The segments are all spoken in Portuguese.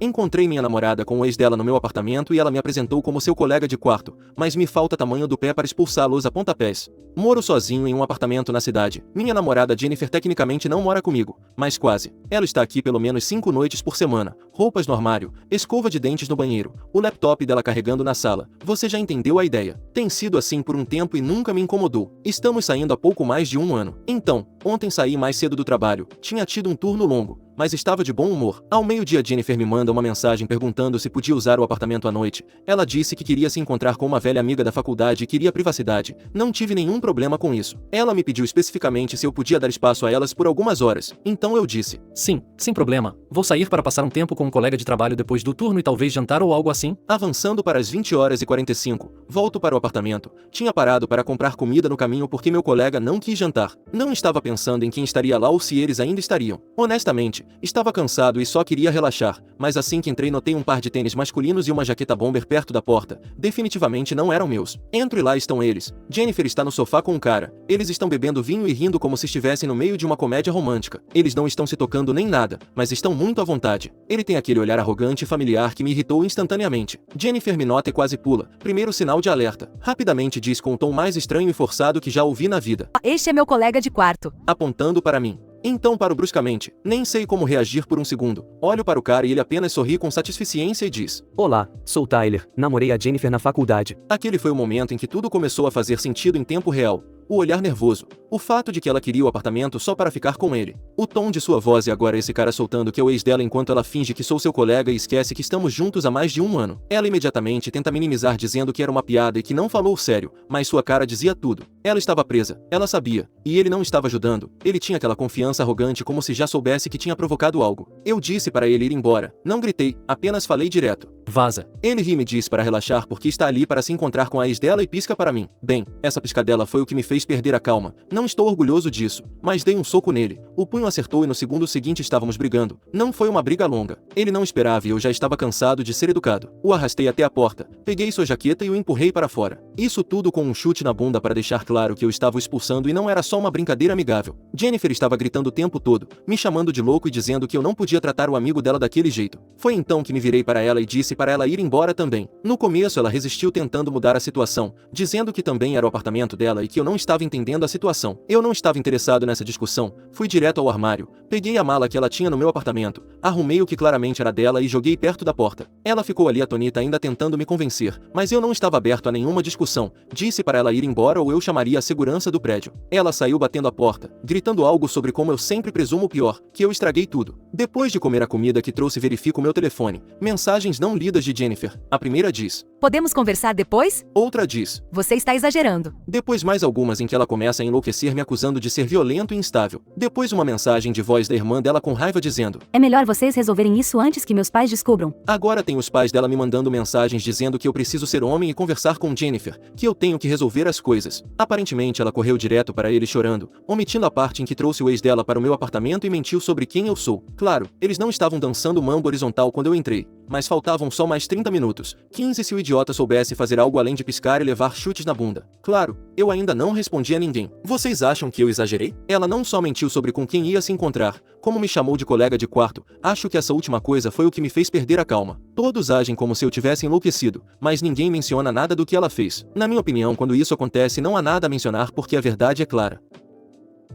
Encontrei minha namorada com o ex dela no meu apartamento e ela me apresentou como seu colega de quarto, mas me falta tamanho do pé para expulsá-los a pontapés. Moro sozinho em um apartamento na cidade. Minha namorada Jennifer tecnicamente não mora comigo, mas quase. Ela está aqui pelo menos 5 noites por semana, roupas no armário, escova de dentes no banheiro, o laptop dela carregando na sala. Você já entendeu a ideia. Tem sido assim por um tempo e nunca me incomodou. Estamos saindo há pouco mais de um ano. Então, ontem saí mais cedo do trabalho, tinha tido um turno longo, mas estava de bom humor. Ao meio-dia Jennifer me manda uma mensagem perguntando se podia usar o apartamento à noite. Ela disse que queria se encontrar com uma velha amiga da faculdade e queria privacidade. Não tive nenhum problema com isso. Ela me pediu especificamente se eu podia dar espaço a elas por algumas horas. Então eu disse: sim, sem problema. Vou sair para passar um tempo com um colega de trabalho depois do turno e talvez jantar ou algo assim. Avançando para as 20h45, volto para o apartamento. Tinha parado para comprar comida no caminho porque meu colega não quis jantar. Não estava pensando em quem estaria lá ou se eles ainda estariam. Honestamente, estava cansado e só queria relaxar, mas assim que entrei notei um par de tênis masculinos e uma jaqueta bomber perto da porta. Definitivamente não eram meus. Entro e lá estão eles. Jennifer está no sofá com um cara. Eles estão bebendo vinho e rindo como se estivessem no meio de uma comédia romântica. Eles não estão se tocando nem nada, mas estão muito à vontade. Ele tem aquele olhar arrogante e familiar que me irritou instantaneamente. Jennifer me nota e quase pula. Primeiro sinal de alerta. Rapidamente diz com o tom mais estranho e forçado que já ouvi na vida: este é meu colega de quarto. Apontando para mim. Então paro bruscamente, nem sei como reagir por um segundo. Olho para o cara e ele apenas sorri com satisfação e diz: olá, sou Tyler, namorei a Jennifer na faculdade. Aquele foi o momento em que tudo começou a fazer sentido em tempo real. O olhar nervoso, o fato de que ela queria o apartamento só para ficar com ele, o tom de sua voz e agora esse cara soltando que é o ex dela enquanto ela finge que sou seu colega e esquece que estamos juntos há mais de um ano. Ela imediatamente tenta minimizar dizendo que era uma piada e que não falou sério, mas sua cara dizia tudo. Ela estava presa, ela sabia, e ele não estava ajudando. Ele tinha aquela confiança arrogante como se já soubesse que tinha provocado algo. Eu disse para ele ir embora, não gritei, apenas falei direto: vaza. Ele ri e me diz para relaxar porque está ali para se encontrar com a ex dela e pisca para mim. Bem, essa piscadela foi o que me fez perder a calma. Não estou orgulhoso disso, mas dei um soco nele. O punho acertou e no segundo seguinte estávamos brigando. Não foi uma briga longa. Ele não esperava e eu já estava cansado de ser educado. O arrastei até a porta, peguei sua jaqueta e o empurrei para fora. Isso tudo com um chute na bunda para deixar claro que eu estava o expulsando e não era só uma brincadeira amigável. Jennifer estava gritando o tempo todo, me chamando de louco e dizendo que eu não podia tratar o amigo dela daquele jeito. Foi então que me virei para ela e disse para ela ir embora também. No começo ela resistiu tentando mudar a situação, dizendo que também era o apartamento dela e que eu não estava entendendo a situação. Eu não estava interessado nessa discussão, fui direto ao armário, peguei a mala que ela tinha no meu apartamento, arrumei o que claramente era dela e joguei perto da porta. Ela ficou ali atonita ainda tentando me convencer, mas eu não estava aberto a nenhuma discussão. Disse para ela ir embora ou eu chamaria a segurança do prédio. Ela saiu batendo a porta, gritando algo sobre como eu sempre presumo o pior, que eu estraguei tudo. Depois de comer a comida que trouxe verifico meu telefone. Mensagens não lidas de Jennifer. A primeira diz: podemos conversar depois? Outra diz: você está exagerando. Depois mais algumas em que ela começa a enlouquecer me acusando de ser violento e instável. Depois uma mensagem de voz da irmã dela com raiva dizendo: é melhor vocês resolverem isso antes que meus pais descubram. Agora tem os pais dela me mandando mensagens dizendo que eu preciso ser homem e conversar com Jennifer, que eu tenho que resolver as coisas. Aparentemente ela correu direto para ele chorando, omitindo a parte em que trouxe o ex dela para o meu apartamento e mentiu sobre quem eu sou. Claro, eles não estavam dançando mambo horizontal quando eu entrei, mas faltavam só mais 30 minutos, 15 se o idiota soubesse fazer algo além de piscar e levar chutes na bunda. Claro, eu ainda não respondi a ninguém. Vocês acham que eu exagerei? Ela não só mentiu sobre com quem ia se encontrar, como me chamou de colega de quarto. Acho que essa última coisa foi o que me fez perder a calma. Todos agem como se eu tivesse enlouquecido, mas ninguém menciona nada do que ela fez. Na minha opinião, quando isso acontece não há nada a mencionar porque a verdade é clara.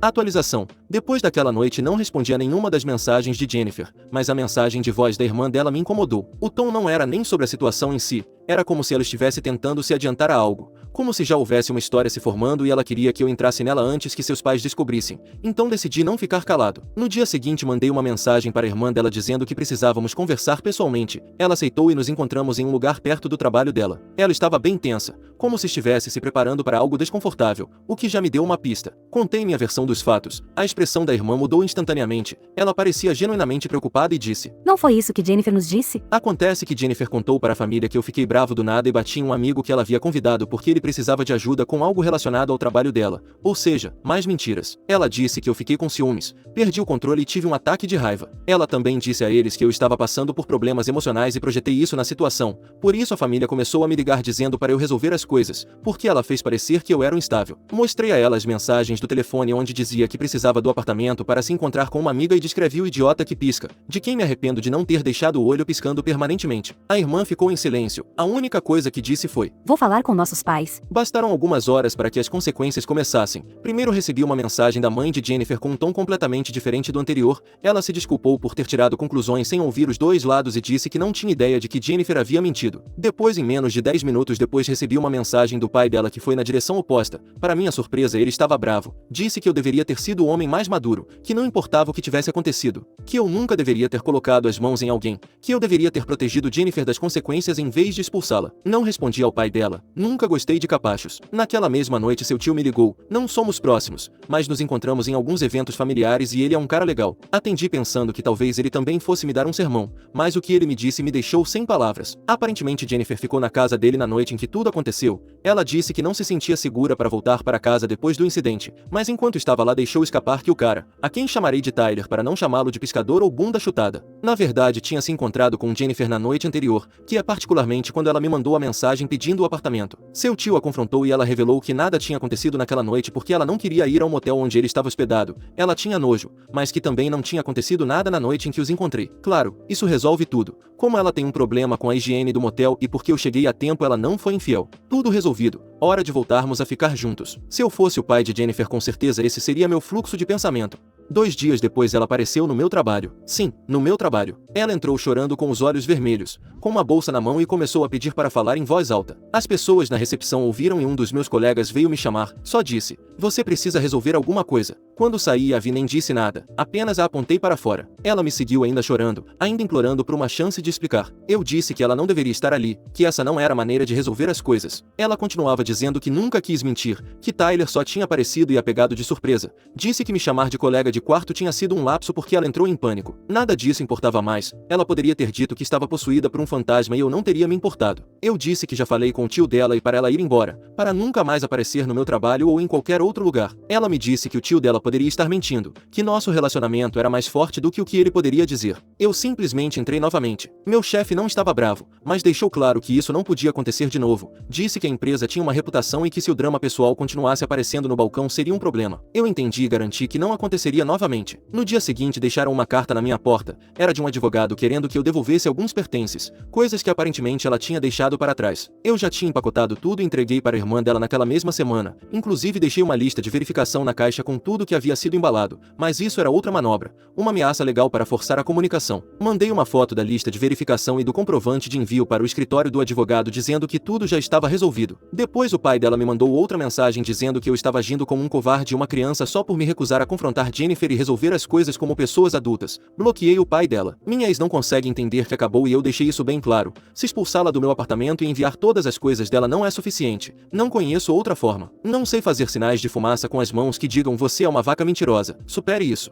Atualização. Depois daquela noite não respondi a nenhuma das mensagens de Jennifer, mas a mensagem de voz da irmã dela me incomodou. O tom não era nem sobre a situação em si, era como se ela estivesse tentando se adiantar a algo, como se já houvesse uma história se formando e ela queria que eu entrasse nela antes que seus pais descobrissem. Então decidi não ficar calado. No dia seguinte mandei uma mensagem para a irmã dela dizendo que precisávamos conversar pessoalmente. Ela aceitou e nos encontramos em um lugar perto do trabalho dela. Ela estava bem tensa, como se estivesse se preparando para algo desconfortável, o que já me deu uma pista. Contei minha versão dos fatos. A expressão da irmã mudou instantaneamente. Ela parecia genuinamente preocupada e disse: não foi isso que Jennifer nos disse? Acontece que Jennifer contou para a família que eu fiquei bravo bravo do nada e bati em um amigo que ela havia convidado porque ele precisava de ajuda com algo relacionado ao trabalho dela. Ou seja, mais mentiras. Ela disse que eu fiquei com ciúmes, perdi o controle e tive um ataque de raiva. Ela também disse a eles que eu estava passando por problemas emocionais e projetei isso na situação. Por isso a família começou a me ligar dizendo para eu resolver as coisas, porque ela fez parecer que eu era instável. Mostrei a ela as mensagens do telefone onde dizia que precisava do apartamento para se encontrar com uma amiga e descrevi o idiota que pisca, de quem me arrependo de não ter deixado o olho piscando permanentemente. A irmã ficou em silêncio. A única coisa que disse foi: Vou falar com nossos pais. Bastaram algumas horas para que as consequências começassem. Primeiro recebi uma mensagem da mãe de Jennifer com um tom completamente diferente do anterior. Ela se desculpou por ter tirado conclusões sem ouvir os dois lados e disse que não tinha ideia de que Jennifer havia mentido. Depois, em menos de 10 minutos depois, recebi uma mensagem do pai dela que foi na direção oposta. Para minha surpresa, ele estava bravo. Disse que eu deveria ter sido o homem mais maduro, que não importava o que tivesse acontecido, que eu nunca deveria ter colocado as mãos em alguém, que eu deveria ter protegido Jennifer das consequências em vez de expulsá-la. Não respondi ao pai dela. Nunca gostei de capachos. Naquela mesma noite seu tio me ligou. Não somos próximos, mas nos encontramos em alguns eventos familiares e ele é um cara legal. Atendi pensando que talvez ele também fosse me dar um sermão, mas o que ele me disse me deixou sem palavras. Aparentemente Jennifer ficou na casa dele na noite em que tudo aconteceu. Ela disse que não se sentia segura para voltar para casa depois do incidente, mas enquanto estava lá deixou escapar que o cara, a quem chamarei de Tyler para não chamá-lo de piscador ou bunda chutada, na verdade tinha se encontrado com Jennifer na noite anterior, que é particularmente quando ela me mandou a mensagem pedindo o apartamento. Seu tio a confrontou e ela revelou que nada tinha acontecido naquela noite porque ela não queria ir ao motel onde ele estava hospedado. Ela tinha nojo, mas que também não tinha acontecido nada na noite em que os encontrei. Claro, isso resolve tudo. Como ela tem um problema com a higiene do motel e porque eu cheguei a tempo ela não foi infiel. Tudo resolvido. Hora de voltarmos a ficar juntos. Se eu fosse o pai de Jennifer, com certeza esse seria meu fluxo de pensamento. 2 dias depois ela apareceu no meu trabalho. Sim, no meu trabalho. Ela entrou chorando com os olhos vermelhos, com uma bolsa na mão e começou a pedir para falar em voz alta. As pessoas na recepção ouviram e um dos meus colegas veio me chamar. Só disse: "Você precisa resolver alguma coisa." Quando saí, a vi nem disse nada, apenas a apontei para fora. Ela me seguiu ainda chorando, ainda implorando por uma chance de explicar. Eu disse que ela não deveria estar ali, que essa não era a maneira de resolver as coisas. Ela continuava dizendo que nunca quis mentir, que Tyler só tinha aparecido e a pegado de surpresa. Disse que me chamar de colega de quarto tinha sido um lapso porque ela entrou em pânico. Nada disso importava mais. Ela poderia ter dito que estava possuída por um fantasma e eu não teria me importado. Eu disse que já falei com o tio dela e para ela ir embora, para nunca mais aparecer no meu trabalho ou em qualquer outro lugar. Ela me disse que o tio dela poderia estar mentindo, que nosso relacionamento era mais forte do que o que ele poderia dizer. Eu simplesmente entrei novamente. Meu chefe não estava bravo, mas deixou claro que isso não podia acontecer de novo. Disse que a empresa tinha uma reputação e que se o drama pessoal continuasse aparecendo no balcão seria um problema. Eu entendi e garanti que não aconteceria novamente. No dia seguinte deixaram uma carta na minha porta. Era de um advogado querendo que eu devolvesse alguns pertences, coisas que aparentemente ela tinha deixado para trás. Eu já tinha empacotado tudo e entreguei para a irmã dela naquela mesma semana. Inclusive deixei uma lista de verificação na caixa com tudo que havia sido embalado, mas isso era outra manobra, uma ameaça legal para forçar a comunicação. Mandei uma foto da lista de verificação e do comprovante de envio para o escritório do advogado dizendo que tudo já estava resolvido. Depois o pai dela me mandou outra mensagem dizendo que eu estava agindo como um covarde e uma criança só por me recusar a confrontar Jennifer e resolver as coisas como pessoas adultas. Bloqueei o pai dela. Minha ex não consegue entender que acabou e eu deixei isso bem claro. Se expulsá-la do meu apartamento e enviar todas as coisas dela não é suficiente. Não conheço outra forma. Não sei fazer sinais de fumaça com as mãos que digam você é uma vaca mentirosa. Supere isso.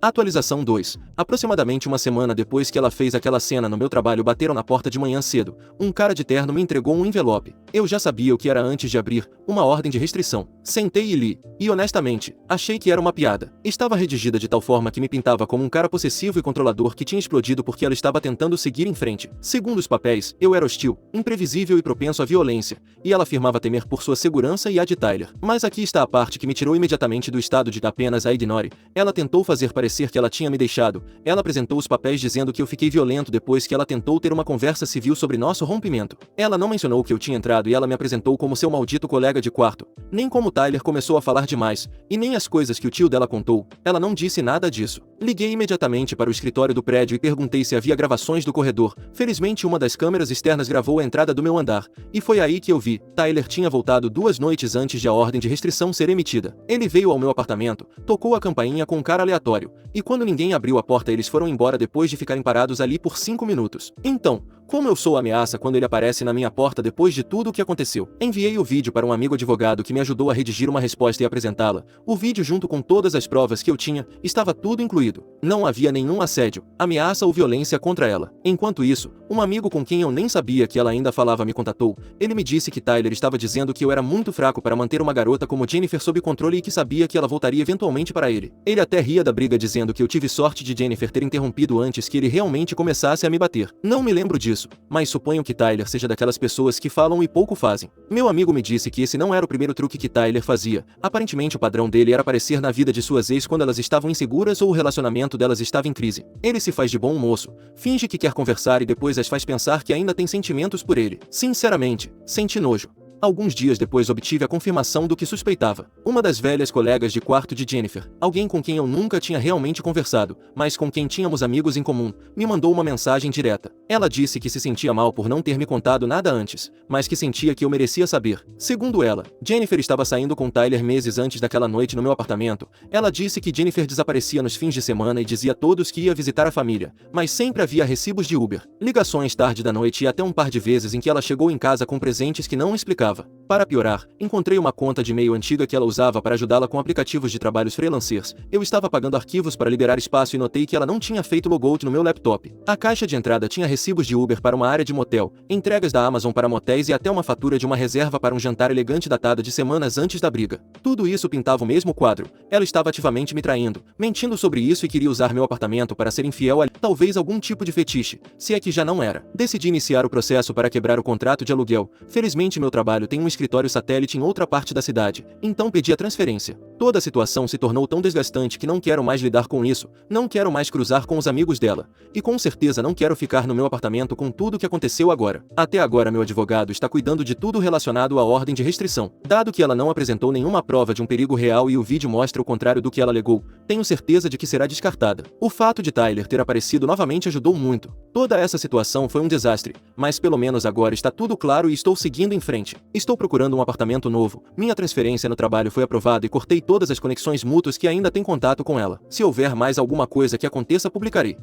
Atualização 2. Aproximadamente uma semana depois que ela fez aquela cena no meu trabalho, bateram na porta de manhã cedo. Um cara de terno me entregou um envelope. Eu já sabia o que era antes de abrir, uma ordem de restrição. Sentei e li. E honestamente, achei que era uma piada. Estava redigida de tal forma que me pintava como um cara possessivo e controlador que tinha explodido porque ela estava tentando seguir em frente. Segundo os papéis, eu era hostil, imprevisível e propenso à violência. E ela afirmava temer por sua segurança e a de Tyler. Mas aqui está a parte que me tirou imediatamente do estado de apenas a ignore. Ela tentou fazer parecer que ela tinha me deixado. Ela apresentou os papéis dizendo que eu fiquei violento depois que ela tentou ter uma conversa civil sobre nosso rompimento. Ela não mencionou que eu tinha entrado e ela me apresentou como seu maldito colega de quarto. Nem como Tyler começou a falar demais, e nem as coisas que o tio dela contou. Ela não disse nada disso. Liguei imediatamente para o escritório do prédio e perguntei se havia gravações do corredor. Felizmente uma das câmeras externas gravou a entrada do meu andar. E foi aí que eu vi. Tyler tinha voltado 2 noites antes de a ordem de restrição ser emitida. Ele veio ao meu apartamento, tocou a campainha com um cara aleatório. E quando ninguém abriu a porta eles foram embora depois de ficarem parados ali por 5 minutos. Então, como eu sou ameaça quando ele aparece na minha porta depois de tudo o que aconteceu? Enviei o vídeo para um amigo advogado que me ajudou a redigir uma resposta e apresentá-la. O vídeo junto com todas as provas que eu tinha, estava tudo incluído. ocorrido. Não havia nenhum assédio, ameaça ou violência contra ela. Enquanto isso, um amigo com quem eu nem sabia que ela ainda falava me contatou. Ele me disse que Tyler estava dizendo que eu era muito fraco para manter uma garota como Jennifer sob controle e que sabia que ela voltaria eventualmente para ele. Ele até ria da briga dizendo que eu tive sorte de Jennifer ter interrompido antes que ele realmente começasse a me bater. Não me lembro disso, mas suponho que Tyler seja daquelas pessoas que falam e pouco fazem. Meu amigo me disse que esse não era o primeiro truque que Tyler fazia. Aparentemente o padrão dele era aparecer na vida de suas ex quando elas estavam inseguras ou o relacionamento delas estava em crise. Ele se faz de bom moço, finge que quer conversar e depois as faz pensar que ainda tem sentimentos por ele. Sinceramente, senti nojo. Alguns dias depois obtive a confirmação do que suspeitava. Uma das velhas colegas de quarto de Jennifer, alguém com quem eu nunca tinha realmente conversado, mas com quem tínhamos amigos em comum, me mandou uma mensagem direta. Ela disse que se sentia mal por não ter me contado nada antes, mas que sentia que eu merecia saber. Segundo ela, Jennifer estava saindo com Tyler meses antes daquela noite no meu apartamento. Ela disse que Jennifer desaparecia nos fins de semana e dizia a todos que ia visitar a família, mas sempre havia recibos de Uber, ligações tarde da noite e até um par de vezes em que ela chegou em casa com presentes que não explicava. Para piorar, encontrei uma conta de e-mail antiga que ela usava para ajudá-la com aplicativos de trabalhos freelancers. Eu estava pagando arquivos para liberar espaço e notei que ela não tinha feito logout no meu laptop. A caixa de entrada tinha recibos de Uber para uma área de motel, entregas da Amazon para motéis e até uma fatura de uma reserva para um jantar elegante datada de semanas antes da briga. Tudo isso pintava o mesmo quadro. Ela estava ativamente me traindo, mentindo sobre isso e queria usar meu apartamento para ser infiel a talvez algum tipo de fetiche, se é que já não era. Decidi iniciar o processo para quebrar o contrato de aluguel. Felizmente meu trabalho tem um escritório satélite em outra parte da cidade, então pedi a transferência. Toda a situação se tornou tão desgastante que não quero mais lidar com isso, não quero mais cruzar com os amigos dela, e com certeza não quero ficar no meu apartamento com tudo o que aconteceu agora. Até agora meu advogado está cuidando de tudo relacionado à ordem de restrição. Dado que ela não apresentou nenhuma prova de um perigo real e o vídeo mostra o contrário do que ela alegou, tenho certeza de que será descartada. O fato de Tyler ter aparecido novamente ajudou muito. Toda essa situação foi um desastre, mas pelo menos agora está tudo claro e estou seguindo em frente. Estou procurando um apartamento novo, minha transferência no trabalho foi aprovada e cortei todas as conexões mútuas que ainda têm contato com ela. Se houver mais alguma coisa que aconteça, publicarei.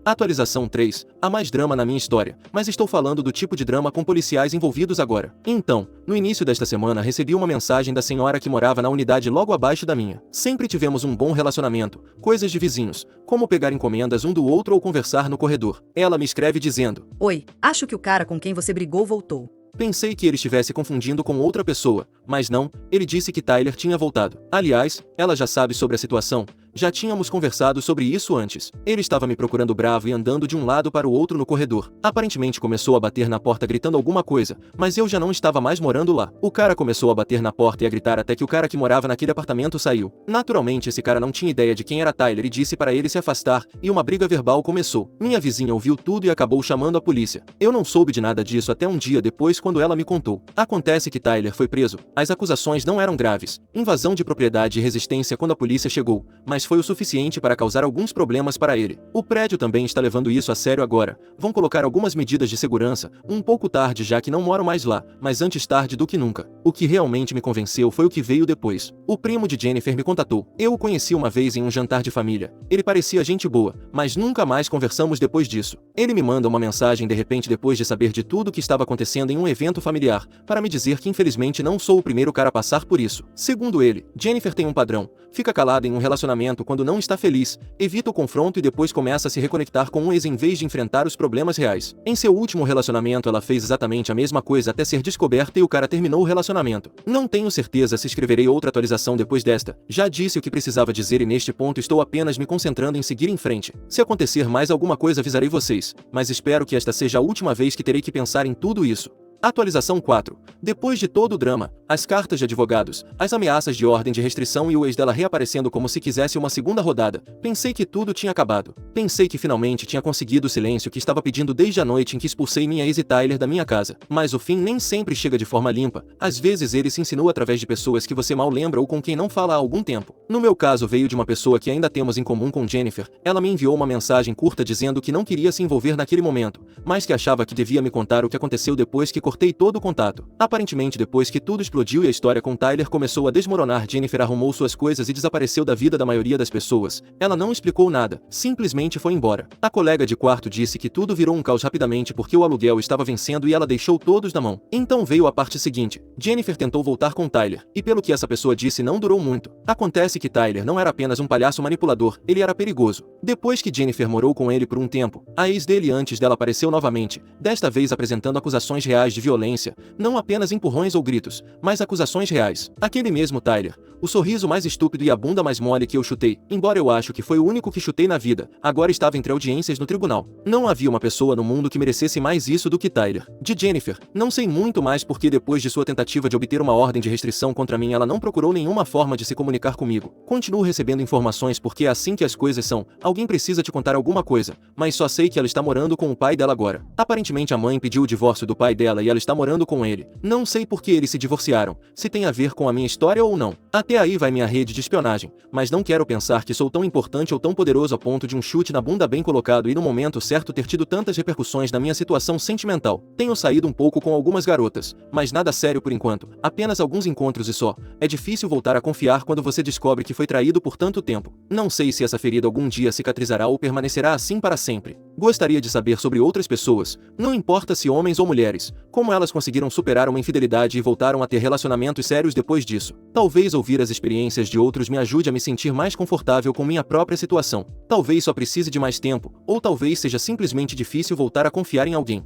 Atualização 3. Há mais drama na minha história, mas estou falando do tipo de drama com policiais envolvidos agora. Então, no início desta semana recebi uma mensagem da senhora que morava na unidade logo abaixo da minha. Sempre tivemos um bom relacionamento, coisas de vizinhos, como pegar encomendas um do outro ou conversar no corredor. Ela me escreve dizendo: Oi, acho que o cara com quem você brigou voltou. Pensei que ele estivesse confundindo com outra pessoa, mas não, ele disse que Tyler tinha voltado. Aliás, ela já sabe sobre a situação. Já tínhamos conversado sobre isso antes. Ele estava me procurando bravo e andando de um lado para o outro no corredor. Aparentemente começou a bater na porta gritando alguma coisa, mas eu já não estava mais morando lá. O cara começou a bater na porta e a gritar até que o cara que morava naquele apartamento saiu. Naturalmente esse cara não tinha ideia de quem era Tyler e disse para ele se afastar, e uma briga verbal começou. Minha vizinha ouviu tudo e acabou chamando a polícia. Eu não soube de nada disso até um dia depois quando ela me contou. Acontece que Tyler foi preso. As acusações não eram graves. Invasão de propriedade e resistência quando a polícia chegou, mas foi o suficiente para causar alguns problemas para ele. O prédio também está levando isso a sério agora. Vão colocar algumas medidas de segurança, um pouco tarde já que não moro mais lá, mas antes tarde do que nunca. O que realmente me convenceu foi o que veio depois. O primo de Jennifer me contatou. Eu o conheci uma vez em um jantar de família. Ele parecia gente boa, mas nunca mais conversamos depois disso. Ele me manda uma mensagem de repente depois de saber de tudo o que estava acontecendo em um evento familiar, para me dizer que infelizmente não sou o primeiro cara a passar por isso. Segundo ele, Jennifer tem um padrão. Fica calada em um relacionamento quando não está feliz, evita o confronto e depois começa a se reconectar com um ex em vez de enfrentar os problemas reais. Em seu último relacionamento ela fez exatamente a mesma coisa até ser descoberta e o cara terminou o relacionamento. Não tenho certeza se escreverei outra atualização depois desta. Já disse o que precisava dizer e neste ponto estou apenas me concentrando em seguir em frente. Se acontecer mais alguma coisa avisarei vocês, mas espero que esta seja a última vez que terei que pensar em tudo isso. Atualização 4. Depois de todo o drama, as cartas de advogados, as ameaças de ordem de restrição e o ex dela reaparecendo como se quisesse uma segunda rodada, pensei que tudo tinha acabado. Pensei que finalmente tinha conseguido o silêncio que estava pedindo desde a noite em que expulsei minha ex e Tyler da minha casa. Mas o fim nem sempre chega de forma limpa. Às vezes ele se insinua através de pessoas que você mal lembra ou com quem não fala há algum tempo. No meu caso veio de uma pessoa que ainda temos em comum com Jennifer. Ela me enviou uma mensagem curta dizendo que não queria se envolver naquele momento, mas que achava que devia me contar o que aconteceu depois que cortei cortei todo o contato. Aparentemente, depois que tudo explodiu e a história com Tyler começou a desmoronar, Jennifer arrumou suas coisas e desapareceu da vida da maioria das pessoas. Ela não explicou nada, simplesmente foi embora. A colega de quarto disse que tudo virou um caos rapidamente porque o aluguel estava vencendo e ela deixou todos na mão. Então veio a parte seguinte. Jennifer tentou voltar com Tyler, e pelo que essa pessoa disse não durou muito. Acontece que Tyler não era apenas um palhaço manipulador, ele era perigoso. Depois que Jennifer morou com ele por um tempo, a ex dele antes dela apareceu novamente, desta vez apresentando acusações reais de violência, não apenas empurrões ou gritos, mas acusações reais. Aquele mesmo Tyler, o sorriso mais estúpido e a bunda mais mole que eu chutei, embora eu acho que foi o único que chutei na vida, agora estava entre audiências no tribunal. Não havia uma pessoa no mundo que merecesse mais isso do que Tyler. De Jennifer, não sei muito mais porque depois de sua tentativa de obter uma ordem de restrição contra mim, ela não procurou nenhuma forma de se comunicar comigo. Continuo recebendo informações porque é assim que as coisas são. Alguém precisa te contar alguma coisa, mas só sei que ela está morando com o pai dela agora. Aparentemente a mãe pediu o divórcio do pai dela e ela está morando com ele. Não sei por que eles se divorciaram, se tem a ver com a minha história ou não. Até aí vai minha rede de espionagem, mas não quero pensar que sou tão importante ou tão poderoso a ponto de um chute na bunda bem colocado e no momento certo ter tido tantas repercussões na minha situação sentimental. Tenho saído um pouco com algumas garotas, mas nada sério por enquanto, apenas alguns encontros e só. É difícil voltar a confiar quando você descobre que foi traído por tanto tempo. Não sei se essa ferida algum dia cicatrizará ou permanecerá assim para sempre. Gostaria de saber sobre outras pessoas, não importa se homens ou mulheres, como elas conseguiram superar uma infidelidade e voltaram a ter relacionamentos sérios depois disso. Talvez ouvir as experiências de outros me ajude a me sentir mais confortável com minha própria situação. Talvez só precise de mais tempo, ou talvez seja simplesmente difícil voltar a confiar em alguém.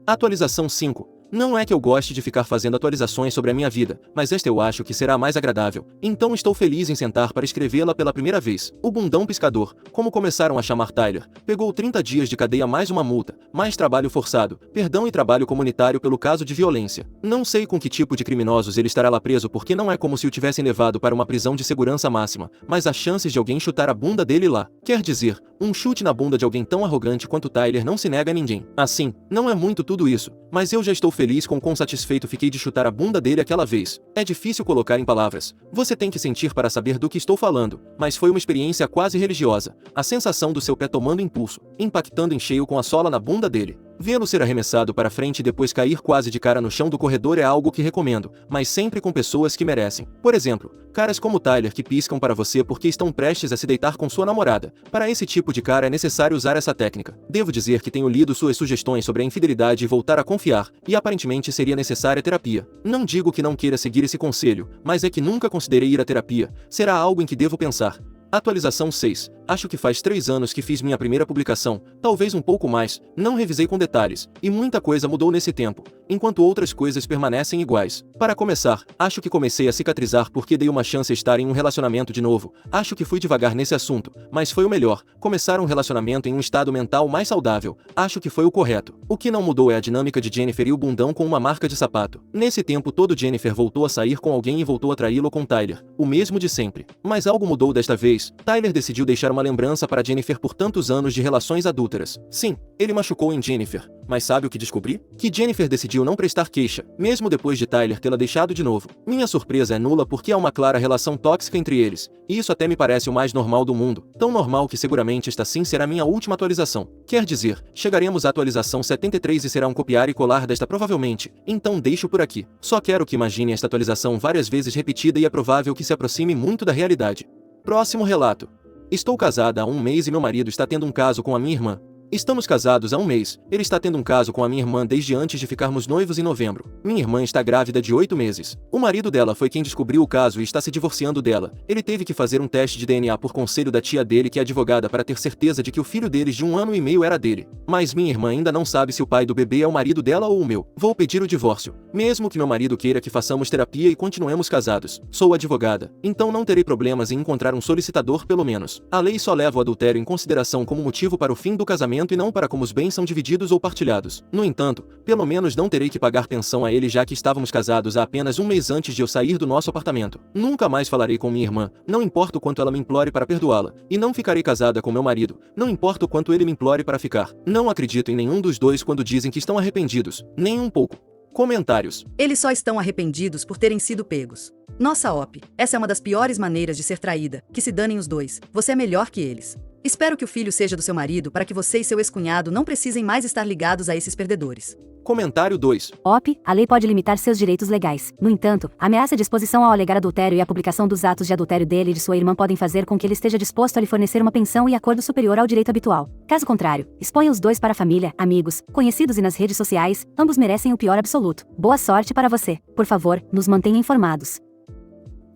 Atualização 5. Não é que eu goste de ficar fazendo atualizações sobre a minha vida, mas esta eu acho que será mais agradável. Então estou feliz em sentar para escrevê-la pela primeira vez. O bundão piscador, como começaram a chamar Tyler, pegou 30 dias de cadeia mais uma multa, mais trabalho forçado, perdão e trabalho comunitário pelo caso de violência. Não sei com que tipo de criminosos ele estará lá preso porque não é como se o tivessem levado para uma prisão de segurança máxima, mas há chances de alguém chutar a bunda dele lá. Quer dizer, um chute na bunda de alguém tão arrogante quanto Tyler não se nega a ninguém. Assim, não é muito tudo isso, mas eu já estou feliz com quão satisfeito fiquei de chutar a bunda dele aquela vez. É difícil colocar em palavras. Você tem que sentir para saber do que estou falando, mas foi uma experiência quase religiosa. A sensação do seu pé tomando impulso, impactando em cheio com a sola na bunda dele. Vê-lo ser arremessado para frente e depois cair quase de cara no chão do corredor é algo que recomendo, mas sempre com pessoas que merecem. Por exemplo, caras como Tyler que piscam para você porque estão prestes a se deitar com sua namorada. Para esse tipo de cara é necessário usar essa técnica. Devo dizer que tenho lido suas sugestões sobre a infidelidade e voltar a confiar, e aparentemente seria necessária terapia. Não digo que não queira seguir esse conselho, mas é que nunca considerei ir à terapia. Será algo em que devo pensar. Atualização 6. Acho que faz 3 anos que fiz minha primeira publicação, talvez um pouco mais, não revisei com detalhes, e muita coisa mudou nesse tempo, enquanto outras coisas permanecem iguais. Para começar, acho que comecei a cicatrizar porque dei uma chance a estar em um relacionamento de novo. Acho que fui devagar nesse assunto, mas foi o melhor. Começar um relacionamento em um estado mental mais saudável, acho que foi o correto. O que não mudou é a dinâmica de Jennifer e o bundão com uma marca de sapato. Nesse tempo todo Jennifer voltou a sair com alguém e voltou a traí-lo com Tyler, o mesmo de sempre. Mas algo mudou desta vez. Tyler decidiu deixar uma lembrança para Jennifer por tantos anos de relações adúlteras. Sim, ele machucou em Jennifer, mas sabe o que descobri? Que Jennifer decidiu não prestar queixa, mesmo depois de Tyler tê-la deixado de novo. Minha surpresa é nula porque há uma clara relação tóxica entre eles, e isso até me parece o mais normal do mundo, tão normal que seguramente esta sim será minha última atualização. Quer dizer, chegaremos à atualização 73 e será um copiar e colar desta provavelmente, então deixo por aqui. Só quero que imagine esta atualização várias vezes repetida e é provável que se aproxime muito da realidade. Próximo relato. Estou casada há 1 mês e meu marido está tendo um caso com a minha irmã. Estamos casados há 1 mês, ele está tendo um caso com a minha irmã desde antes de ficarmos noivos em novembro. Minha irmã está grávida de 8 meses. O marido dela foi quem descobriu o caso e está se divorciando dela. Ele teve que fazer um teste de DNA por conselho da tia dele que é advogada para ter certeza de que o filho deles de 1 ano e meio era dele. Mas minha irmã ainda não sabe se o pai do bebê é o marido dela ou o meu. Vou pedir o divórcio, mesmo que meu marido queira que façamos terapia e continuemos casados. Sou advogada, então não terei problemas em encontrar um solicitador pelo menos. A lei só leva o adultério em consideração como motivo para o fim do casamento e não para como os bens são divididos ou partilhados. No entanto, pelo menos não terei que pagar pensão a ele já que estávamos casados há apenas 1 mês antes de eu sair do nosso apartamento. Nunca mais falarei com minha irmã, não importa o quanto ela me implore para perdoá-la, e não ficarei casada com meu marido, não importa o quanto ele me implore para ficar. Não acredito em nenhum dos dois quando dizem que estão arrependidos, nem um pouco. Comentários. Eles só estão arrependidos por terem sido pegos. Nossa, Op, essa é uma das piores maneiras de ser traída, que se danem os dois, você é melhor que eles. Espero que o filho seja do seu marido para que você e seu ex-cunhado não precisem mais estar ligados a esses perdedores. Comentário 2. OP, a lei pode limitar seus direitos legais. No entanto, a ameaça de exposição ao alegar adultério e a publicação dos atos de adultério dele e de sua irmã podem fazer com que ele esteja disposto a lhe fornecer uma pensão e acordo superior ao direito habitual. Caso contrário, exponha os dois para a família, amigos, conhecidos e nas redes sociais, ambos merecem o pior absoluto. Boa sorte para você. Por favor, nos mantenha informados.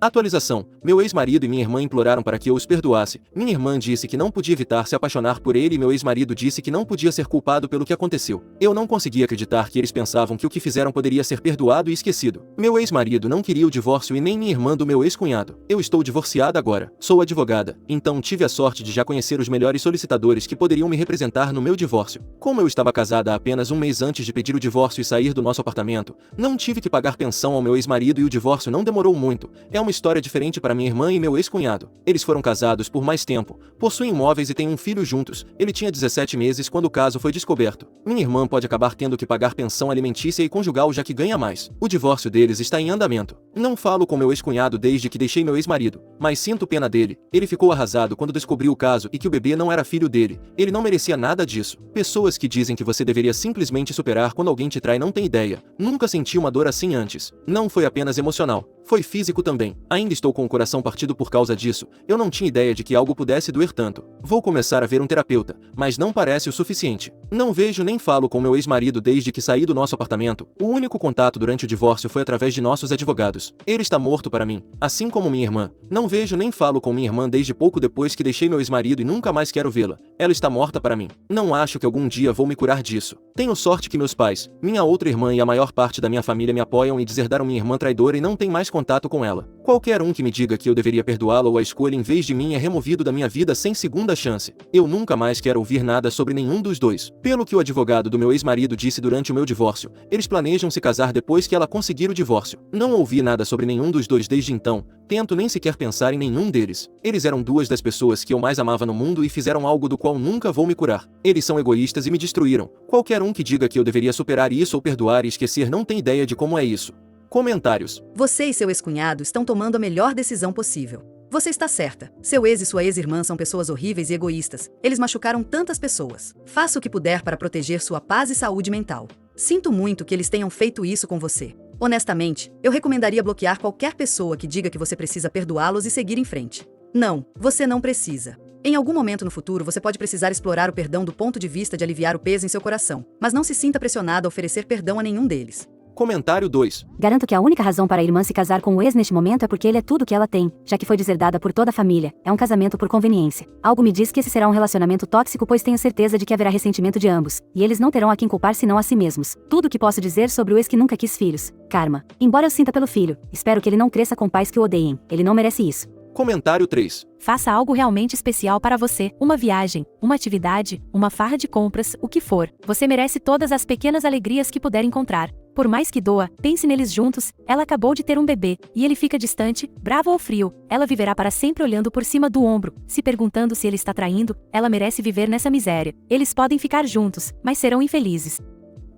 Atualização. Meu ex-marido e minha irmã imploraram para que eu os perdoasse. Minha irmã disse que não podia evitar se apaixonar por ele e meu ex-marido disse que não podia ser culpado pelo que aconteceu. Eu não conseguia acreditar que eles pensavam que o que fizeram poderia ser perdoado e esquecido. Meu ex-marido não queria o divórcio e nem minha irmã do meu ex-cunhado. Eu estou divorciada agora. Sou advogada, então tive a sorte de já conhecer os melhores solicitadores que poderiam me representar no meu divórcio. Como eu estava casada há apenas um mês antes de pedir o divórcio e sair do nosso apartamento, não tive que pagar pensão ao meu ex-marido e o divórcio não demorou muito. É uma história diferente para minha irmã e meu ex-cunhado. Eles foram casados por mais tempo, possuem imóveis e têm um filho juntos. Ele tinha 17 meses quando o caso foi descoberto. Minha irmã pode acabar tendo que pagar pensão alimentícia e conjugal já que ganha mais. O divórcio deles está em andamento. Não falo com meu ex-cunhado desde que deixei meu ex-marido, mas sinto pena dele. Ele ficou arrasado quando descobriu o caso e que o bebê não era filho dele. Ele não merecia nada disso. Pessoas que dizem que você deveria simplesmente superar quando alguém te trai não têm ideia. Nunca senti uma dor assim antes. Não foi apenas emocional, foi físico também. Ainda estou com o coração partido por causa disso. Eu não tinha ideia de que algo pudesse doer tanto. Vou começar a ver um terapeuta, mas não parece o suficiente. Não vejo nem falo com meu ex-marido desde que saí do nosso apartamento. O único contato durante o divórcio foi através de nossos advogados. Ele está morto para mim, assim como minha irmã. Não vejo nem falo com minha irmã desde pouco depois que deixei meu ex-marido e nunca mais quero vê-la. Ela está morta para mim. Não acho que algum dia vou me curar disso. Tenho sorte que meus pais, minha outra irmã e a maior parte da minha família me apoiam e deserdaram minha irmã traidora e não tem mais contato com ela. Qualquer um que me diga que eu deveria perdoá-la ou a escolha em vez de mim é removido da minha vida sem segunda chance. Eu nunca mais quero ouvir nada sobre nenhum dos dois. Pelo que o advogado do meu ex-marido disse durante o meu divórcio, eles planejam se casar depois que ela conseguir o divórcio. Não ouvi nada sobre nenhum dos dois desde então. Tento nem sequer pensar em nenhum deles. Eles eram duas das pessoas que eu mais amava no mundo e fizeram algo do qual nunca vou me curar. Eles são egoístas e me destruíram. Qualquer um que diga que eu deveria superar isso ou perdoar e esquecer não tem ideia de como é isso. Comentários. Você e seu ex-cunhado estão tomando a melhor decisão possível. Você está certa. Seu ex e sua ex-irmã são pessoas horríveis e egoístas. Eles machucaram tantas pessoas. Faça o que puder para proteger sua paz e saúde mental. Sinto muito que eles tenham feito isso com você. Honestamente, eu recomendaria bloquear qualquer pessoa que diga que você precisa perdoá-los e seguir em frente. Não, você não precisa. Em algum momento no futuro você pode precisar explorar o perdão do ponto de vista de aliviar o peso em seu coração, mas não se sinta pressionado a oferecer perdão a nenhum deles. Comentário 2. Garanto que a única razão para a irmã se casar com o ex neste momento é porque ele é tudo que ela tem, já que foi deserdada por toda a família. É um casamento por conveniência. Algo me diz que esse será um relacionamento tóxico, pois tenho certeza de que haverá ressentimento de ambos, e eles não terão a quem culpar senão a si mesmos. Tudo o que posso dizer sobre o ex que nunca quis filhos. Karma. Embora eu sinta pelo filho, espero que ele não cresça com pais que o odeiem. Ele não merece isso. Comentário 3. Faça algo realmente especial para você, uma viagem, uma atividade, uma farra de compras, o que for. Você merece todas as pequenas alegrias que puder encontrar. Por mais que doa, pense neles juntos. Ela acabou de ter um bebê, e ele fica distante, bravo ou frio. Ela viverá para sempre olhando por cima do ombro, se perguntando se ele está traindo. Ela merece viver nessa miséria. Eles podem ficar juntos, mas serão infelizes.